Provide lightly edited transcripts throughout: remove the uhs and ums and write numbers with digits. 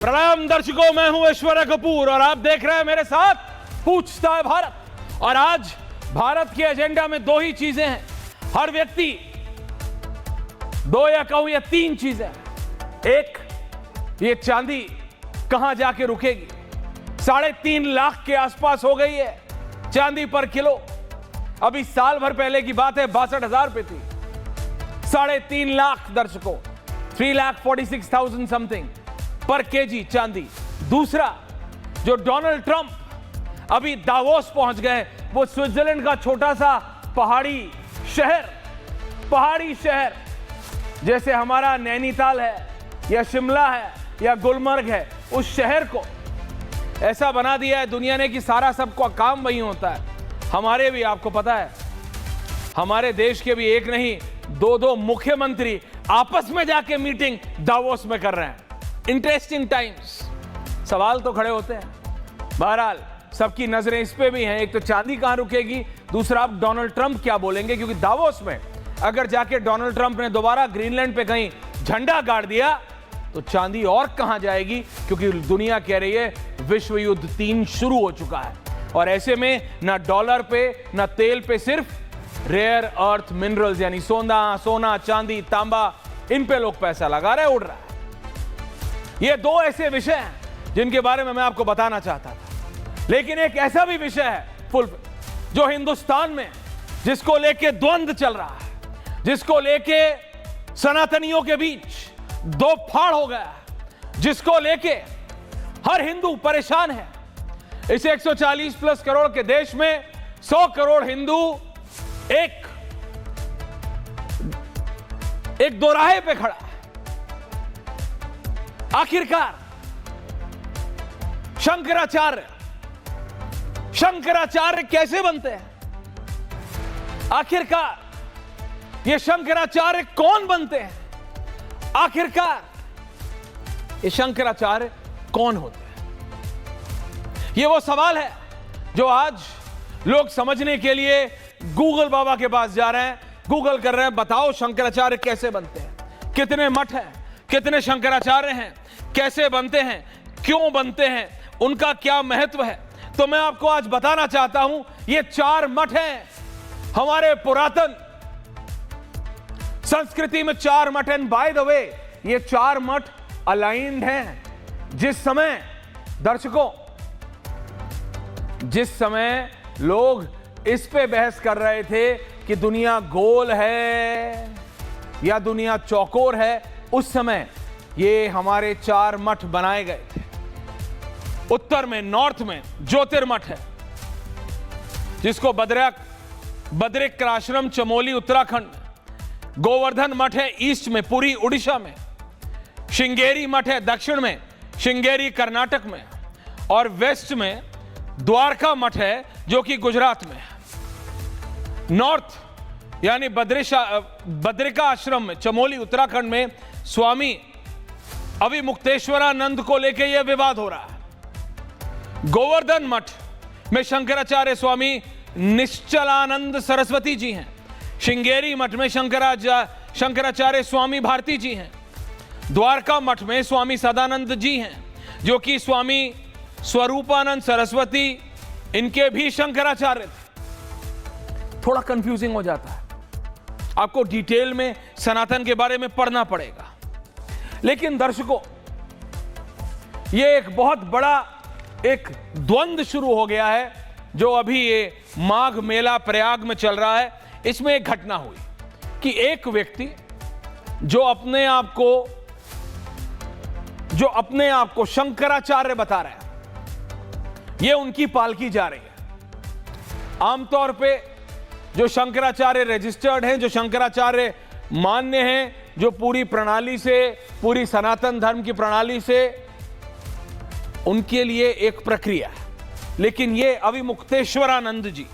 प्रणाम दर्शकों, मैं हूं ऐश्वर्या कपूर और आप देख रहे हैं मेरे साथ पूछता है भारत। और आज भारत के एजेंडा में दो ही चीजें हैं। हर व्यक्ति दो या कहूं या तीन चीजें हैं। एक, ये चांदी कहां जाके रुकेगी। 3.5 लाख के आसपास हो गई है चांदी पर किलो। अभी साल भर पहले की बात है 62,000 रुपए थी। 3.5 लाख दर्शकों, 3,46,000 समथिंग पर केजी चांदी। दूसरा, जो डोनाल्ड ट्रंप अभी दावोस पहुंच गए, वो स्विट्जरलैंड का छोटा सा पहाड़ी शहर जैसे हमारा नैनीताल है या शिमला है या गुलमर्ग है, उस शहर को ऐसा बना दिया है दुनिया ने कि सारा सबका काम वही होता है। हमारे भी, आपको पता है, हमारे देश के भी एक नहीं दो मुख्यमंत्री आपस में जाके मीटिंग दावोस में कर रहे हैं। Interesting times. सवाल तो खड़े होते हैं। बहरहाल सबकी नजरें इस पे भी हैं। एक तो चांदी कहां रुकेगी, दूसरा अब डोनाल्ड ट्रंप क्या बोलेंगे, क्योंकि दावोस में अगर जाके डोनाल्ड ट्रंप ने दोबारा ग्रीनलैंड पे कहीं झंडा गाड़ दिया तो चांदी और कहां जाएगी, क्योंकि दुनिया कह रही है विश्व युद्ध 3 शुरू हो चुका है। और ऐसे में ना डॉलर पे ना तेल पे, सिर्फ रेयर अर्थ मिनरल्स यानी सोना चांदी तांबा, इन पे लोग पैसा लगा रहे, उड़ रहा है। ये दो ऐसे विषय हैं जिनके बारे में मैं आपको बताना चाहता था। लेकिन एक ऐसा भी विषय है जो हिंदुस्तान में, जिसको लेके द्वंद्व चल रहा है, जिसको लेके सनातनियों के बीच दो फाड़ हो गया है, जिसको लेके हर हिंदू परेशान है। इस 140 प्लस करोड़ के देश में 100 करोड़ हिंदू एक दोराहे पे खड़ा है। आखिरकार शंकराचार्य कैसे बनते हैं? आखिरकार ये शंकराचार्य कौन बनते हैं? आखिरकार ये शंकराचार्य कौन होते हैं? ये वो सवाल है जो आज लोग समझने के लिए गूगल बाबा के पास जा रहे हैं, गूगल कर रहे हैं, बताओ शंकराचार्य कैसे बनते हैं, कितने मठ हैं, कितने शंकराचार्य हैं, कैसे बनते हैं, क्यों बनते हैं, उनका क्या महत्व है। तो मैं आपको आज बताना चाहता हूं, ये 4 मठ हैं हमारे पुरातन संस्कृति में। 4 मठ हैं। बाय द वे, ये 4 मठ अलाइंड हैं। जिस समय दर्शकों, जिस समय लोग इस पे बहस कर रहे थे कि दुनिया गोल है या दुनिया चौकोर है, उस समय ये हमारे 4 मठ बनाए गए थे। उत्तर में, नॉर्थ में ज्योतिर्मठ है, जिसको बद्रिक आश्रम चमोली उत्तराखंड में। गोवर्धन मठ है ईस्ट में, पुरी उड़ीसा में। श्रृंगेरी मठ है दक्षिण में, श्रृंगेरी कर्नाटक में। और वेस्ट में द्वारका मठ है, जो कि गुजरात में है। नॉर्थ यानी बद्रिका आश्रम में चमोली उत्तराखंड में स्वामी अभिमुक्तेश्वरानंद को लेकर यह विवाद हो रहा है। गोवर्धन मठ में शंकराचार्य स्वामी निश्चलानंद सरस्वती जी हैं। श्रृंगेरी मठ में शंकराचार्य स्वामी भारती जी हैं। द्वारका मठ में स्वामी सदानंद जी हैं, जो कि स्वामी स्वरूपानंद सरस्वती इनके भी शंकराचार्य थे। थोड़ा कंफ्यूजिंग हो जाता है, आपको डिटेल में सनातन के बारे में पढ़ना पड़ेगा। लेकिन दर्शकों, ये एक बहुत बड़ा एक द्वंद्व शुरू हो गया है, जो अभी ये माघ मेला प्रयाग में चल रहा है। इसमें एक घटना हुई कि एक व्यक्ति जो अपने आप को शंकराचार्य बता रहे हैं, ये उनकी पालकी जा रही है। आमतौर पे जो शंकराचार्य रजिस्टर्ड हैं, जो शंकराचार्य मान्य हैं, जो पूरी प्रणाली से, पूरी सनातन धर्म की प्रणाली से, उनके लिए एक प्रक्रिया है। लेकिन ये अभिमुक्तेश्वरानंद जी,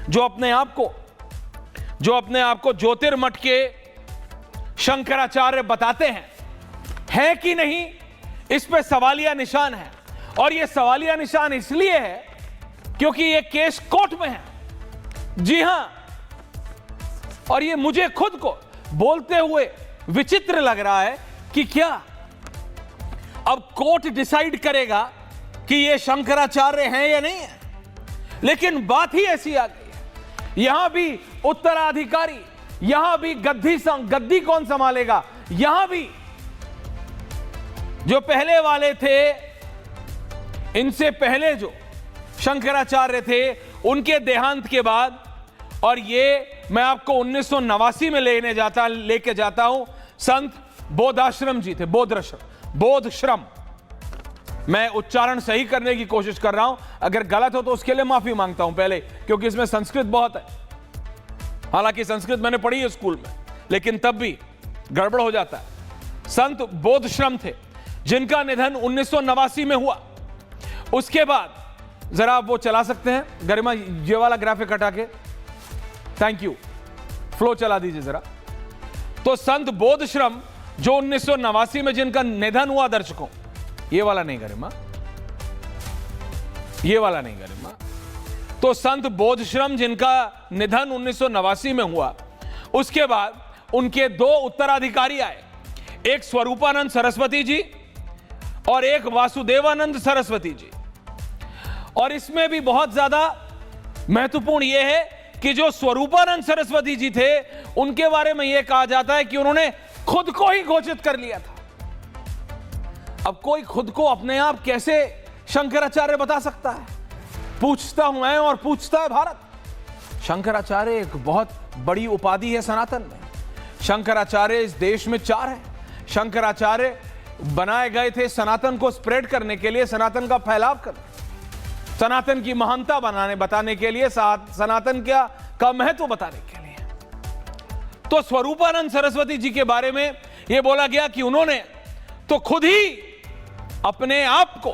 जो अपने आप को ज्योतिर्मठ के शंकराचार्य बताते हैं कि नहीं, इस पे सवालिया निशान है। और ये सवालिया निशान इसलिए है क्योंकि ये केस कोर्ट में है। जी हां, और ये मुझे खुद को बोलते हुए विचित्र लग रहा है कि क्या अब कोर्ट डिसाइड करेगा कि ये शंकराचार्य हैं या नहीं है। लेकिन बात ही ऐसी आ गई है, यहां भी उत्तराधिकारी, यहां भी गद्दी कौन संभालेगा, यहां भी जो पहले वाले थे, इनसे पहले जो शंकराचार्य थे, उनके देहांत के बाद, और ये मैं आपको 1989 में लेके जाता हूं, संत बोधाश्रम जी थे, बोधश्रम। मैं उच्चारण सही करने की कोशिश कर रहा हूं, अगर गलत हो तो उसके लिए माफी मांगता हूं पहले, क्योंकि इसमें संस्कृत बहुत है। हालांकि संस्कृत मैंने पढ़ी है स्कूल में, लेकिन तब भी गड़बड़ हो जाता है। संत बोधश्रम थे, जिनका निधन 1989 में हुआ। उसके बाद जरा आप वो चला सकते हैं गरिमा, ये वाला ग्राफिक हटा के, थैंक यू, फ्लो चला दीजिए जरा। तो संत बोधश्रम जो 1989 में जिनका निधन हुआ, दर्शकों, ये वाला नहीं गरिमा, ये वाला नहीं गरिमा। तो संत बोधश्रम जिनका निधन 1989 में हुआ, उसके बाद उनके दो उत्तराधिकारी आए, एक स्वरूपानंद सरस्वती जी और एक वासुदेवानंद सरस्वती जी। और इसमें भी बहुत ज्यादा महत्वपूर्ण यह है कि जो स्वरूपानंद सरस्वती जी थे, उनके बारे में यह कहा जाता है कि उन्होंने खुद को ही घोषित कर लिया था। अब कोई खुद को अपने आप कैसे शंकराचार्य बता सकता है? पूछता हूं मैं और पूछता है भारत। शंकराचार्य एक बहुत बड़ी उपाधि है सनातन में। शंकराचार्य इस देश में 4 है। शंकराचार्य बनाए गए थे सनातन को स्प्रेड करने के लिए, सनातन का फैलाव करने, सनातन की महानता बताने के लिए, सनातन का महत्व बताने के लिए। तो स्वरूपानंद सरस्वती जी के बारे में यह बोला गया कि उन्होंने तो खुद ही अपने आप को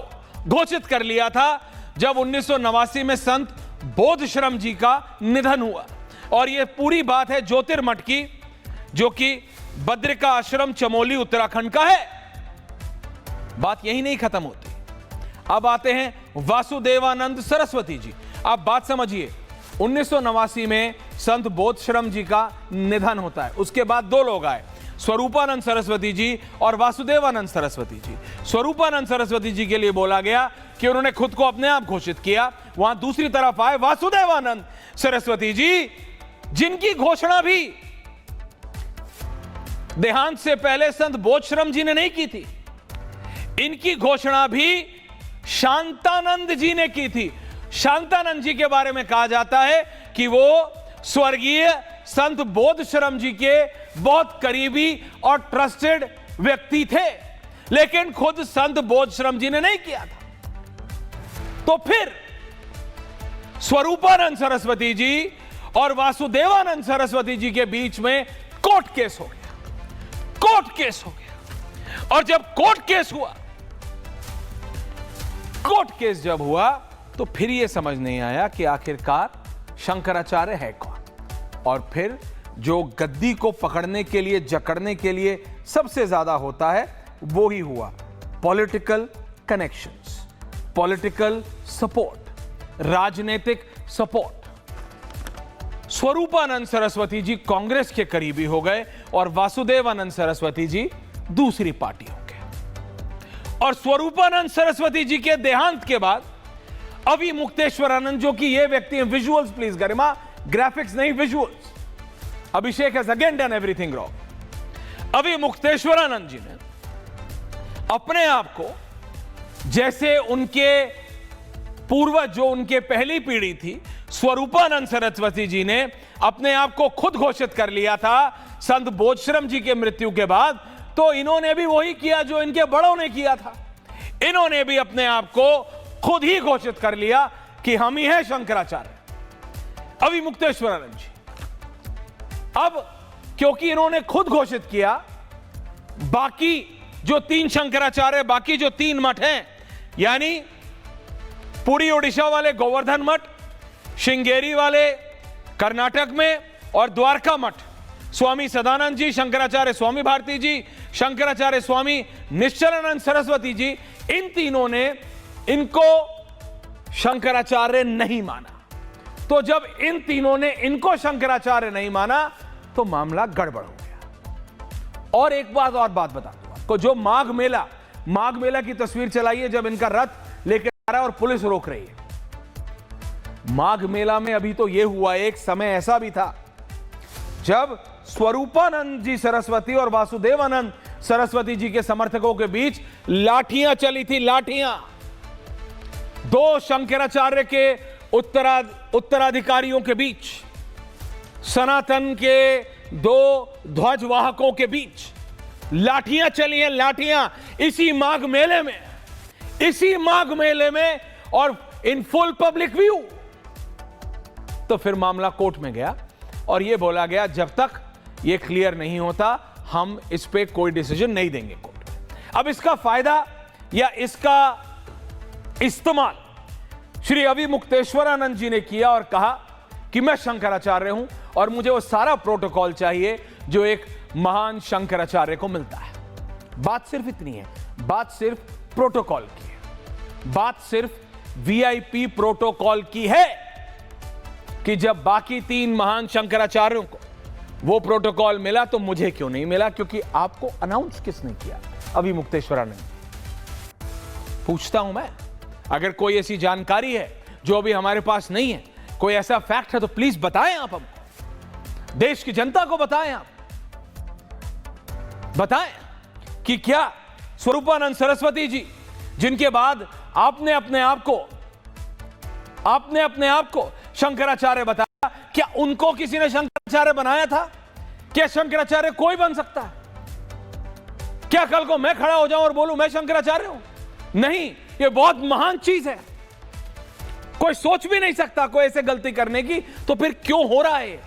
घोषित कर लिया था जब 1989 में संत बोधश्रम जी का निधन हुआ। और यह पूरी बात है ज्योतिर्मठ की, जो कि बद्रिका आश्रम चमोली उत्तराखंड का है। बात यही नहीं खत्म होती। अब आते हैं वासुदेवानंद सरस्वती जी। आप बात समझिए, 1989 में संत बोधश्रम जी का निधन होता है। उसके बाद 2 लोग आए, स्वरूपानंद सरस्वती जी और वासुदेवानंद सरस्वती जी। स्वरूपानंद सरस्वती जी के लिए बोला गया कि उन्होंने खुद को अपने आप घोषित किया। वहां दूसरी तरफ आए वासुदेवानंद सरस्वती जी, जिनकी घोषणा भी देहांत से पहले संत बोधश्रम जी ने नहीं की थी। इनकी घोषणा भी शांतानंद जी ने की थी। शांतानंद जी के बारे में कहा जाता है कि वो स्वर्गीय संत बोधश्रम जी के बहुत करीबी और ट्रस्टेड व्यक्ति थे, लेकिन खुद संत बोधश्रम जी ने नहीं किया था। तो फिर स्वरूपानंद सरस्वती जी और वासुदेवानंद सरस्वती जी के बीच में कोर्ट केस हो गया। कोर्ट केस हो गया। और जब कोर्ट केस हुआ, कोर्ट केस जब हुआ, तो फिर यह समझ नहीं आया कि आखिरकार शंकराचार्य है कौन। और फिर जो गद्दी को पकड़ने के लिए, जकड़ने के लिए सबसे ज्यादा होता है, वो ही हुआ पॉलिटिकल कनेक्शंस, पॉलिटिकल सपोर्ट, राजनीतिक सपोर्ट। स्वरूपानंद सरस्वती जी कांग्रेस के करीबी हो गए और वासुदेवानंद सरस्वती जी दूसरी पार्टी हो गए। और स्वरूपानंद सरस्वती जी के देहांत के बाद अभी मुक्तेश्वरानंद, जो कि ये व्यक्ति हैं, विजुअल्स प्लीज गरिमा, ग्राफिक्स नहीं visuals, Abhishek has again done everything wrong. अभी मुक्तेश्वरानंद जी ने अपने आप को, जैसे उनके पूर्वज जो उनके पहली पीढ़ी थी, स्वरूपानंद सरस्वती जी ने अपने आप को खुद घोषित कर लिया था संत बोधश्रम जी के मृत्यु के बाद, तो इन्होंने भी वही किया जो इनके बड़ों ने किया था। इन्होंने भी अपने आप को खुद ही घोषित कर लिया कि हम ही हैं शंकराचार्य। अभी मुक्तेश्वरानंद जी, अब क्योंकि इन्होंने खुद घोषित किया, बाकी जो 3 शंकराचार्य, बाकी जो 3 मठ हैं, यानी पुरी ओडिशा वाले गोवर्धन मठ, श्रृंगेरी वाले कर्नाटक में, और द्वारका मठ स्वामी सदानंद जी, शंकराचार्य स्वामी भारती जी, शंकराचार्य स्वामी निश्चलानंद सरस्वती जी, इन तीनों ने इनको शंकराचार्य नहीं माना। तो जब इन तीनों ने इनको शंकराचार्य नहीं माना, तो मामला गड़बड़ हो गया। और एक बात बता दूं आपको, जो माघ मेला माघ मेला की तस्वीर चलाइए जब इनका रथ लेकर आ रहा है और पुलिस रोक रही है। माघ मेला में अभी तो यह हुआ, एक समय ऐसा भी था जब स्वरूपानंद जी सरस्वती और वासुदेवानंद सरस्वती जी के समर्थकों के बीच लाठियां चली थी, लाठियां। दो शंकराचार्य के उत्तराधिकारियों के बीच, सनातन के दो ध्वजवाहकों के बीच लाठियां चली हैं, लाठियां इसी माघ मेले में, इसी माघ मेले में, और इन फुल पब्लिक व्यू। तो फिर मामला कोर्ट में गया और यह बोला गया जब तक यह क्लियर नहीं होता हम इस पे कोई डिसीजन नहीं देंगे कोर्ट में। अब इसका फायदा या इसका इस्तेमाल श्री अविमुक्तेश्वरानंद जी ने किया और कहा कि मैं शंकराचार्य हूं और मुझे वो सारा प्रोटोकॉल चाहिए जो एक महान शंकराचार्य को मिलता है। बात सिर्फ इतनी है, बात सिर्फ प्रोटोकॉल की है, बात सिर्फ वीआईपी प्रोटोकॉल की है कि जब बाकी 3 महान शंकराचार्यों को वो प्रोटोकॉल मिला तो मुझे क्यों नहीं मिला, क्योंकि आपको अनाउंस किसने किया? अविमुक्तेश्वरानंद। पूछता हूं मैं, अगर कोई ऐसी जानकारी है जो अभी हमारे पास नहीं है, कोई ऐसा फैक्ट है तो प्लीज बताएं आप हमको, देश की जनता को बताएं, आप बताएं कि क्या स्वरूपानंद सरस्वती जी, जिनके बाद आपने अपने आप को शंकराचार्य बताया, क्या उनको किसी ने शंकराचार्य बनाया था? क्या शंकराचार्य कोई बन सकता है? क्या कल को मैं खड़ा हो जाऊं और बोलूं मैं शंकराचार्य हूं? नहीं, यह बहुत महान चीज है, कोई सोच भी नहीं सकता कोई ऐसे गलती करने की। तो फिर क्यों हो रहा है?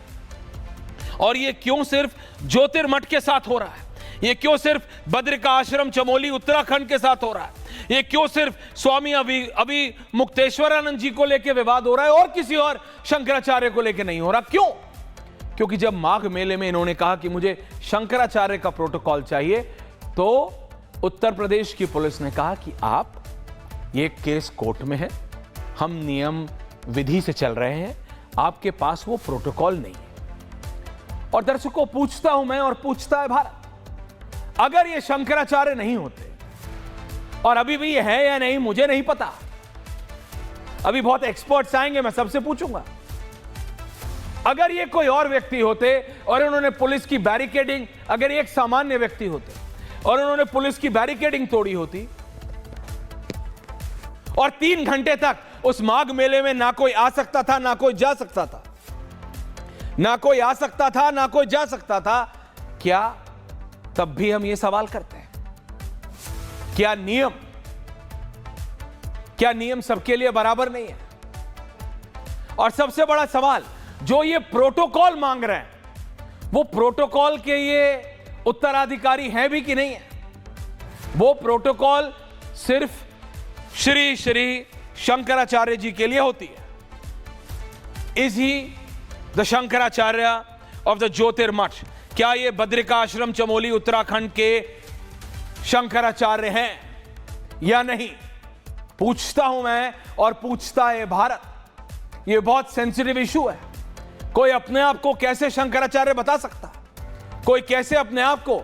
और यह क्यों सिर्फ ज्योतिर्मठ के साथ हो रहा है? यह क्यों सिर्फ बद्रिका आश्रम चमोली उत्तराखंड के साथ हो रहा है? यह क्यों सिर्फ स्वामी अविमुक्तेश्वरानंद जी को लेकर विवाद हो रहा है और किसी और शंकराचार्य को लेकर नहीं हो रहा? क्यों? क्योंकि जब माघ मेले में इन्होंने कहा कि मुझे शंकराचार्य का प्रोटोकॉल चाहिए, तो उत्तर प्रदेश की पुलिस ने कहा कि आप, ये केस कोर्ट में है, हम नियम विधि से चल रहे हैं, आपके पास वो प्रोटोकॉल नहीं है। और दर्शकों, पूछता हूं मैं और पूछता है भारत, अगर ये शंकराचार्य नहीं होते, और अभी भी ये है या नहीं मुझे नहीं पता, अभी बहुत एक्सपर्ट्स आएंगे, मैं सबसे पूछूंगा, अगर ये कोई और व्यक्ति होते और उन्होंने पुलिस की बैरिकेडिंग, अगर ये एक सामान्य व्यक्ति होते और उन्होंने पुलिस की बैरिकेडिंग तोड़ी होती और 3 घंटे तक उस माघ मेले में ना कोई आ सकता था ना कोई जा सकता था, ना कोई आ सकता था ना कोई जा सकता था, क्या तब भी हम ये सवाल करते हैं, क्या नियम सबके लिए बराबर नहीं है? और सबसे बड़ा सवाल, जो ये प्रोटोकॉल मांग रहे हैं, वो प्रोटोकॉल के ये उत्तराधिकारी हैं भी कि नहीं है? वो प्रोटोकॉल सिर्फ श्री श्री शंकराचार्य जी के लिए होती है। Is he the Shankaracharya of the Jyotirmath? क्या ये बद्रिका आश्रम चमोली उत्तराखंड के शंकराचार्य हैं या नहीं? पूछता हूं मैं और पूछता है भारत। ये बहुत सेंसिटिव इशू है। कोई अपने आप को कैसे शंकराचार्य बता सकता है? कोई कैसे अपने आप को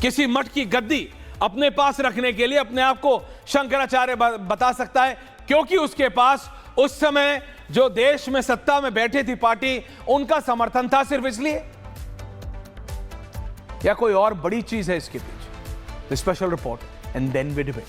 किसी मठ की गद्दी अपने पास रखने के लिए अपने आप को शंकराचार्य बता सकता है? क्योंकि उसके पास उस समय जो देश में सत्ता में बैठी थी पार्टी, उनका समर्थन था, सिर्फ इसलिए? या कोई और बड़ी चीज है इसके पीछे? Special report and then we debate.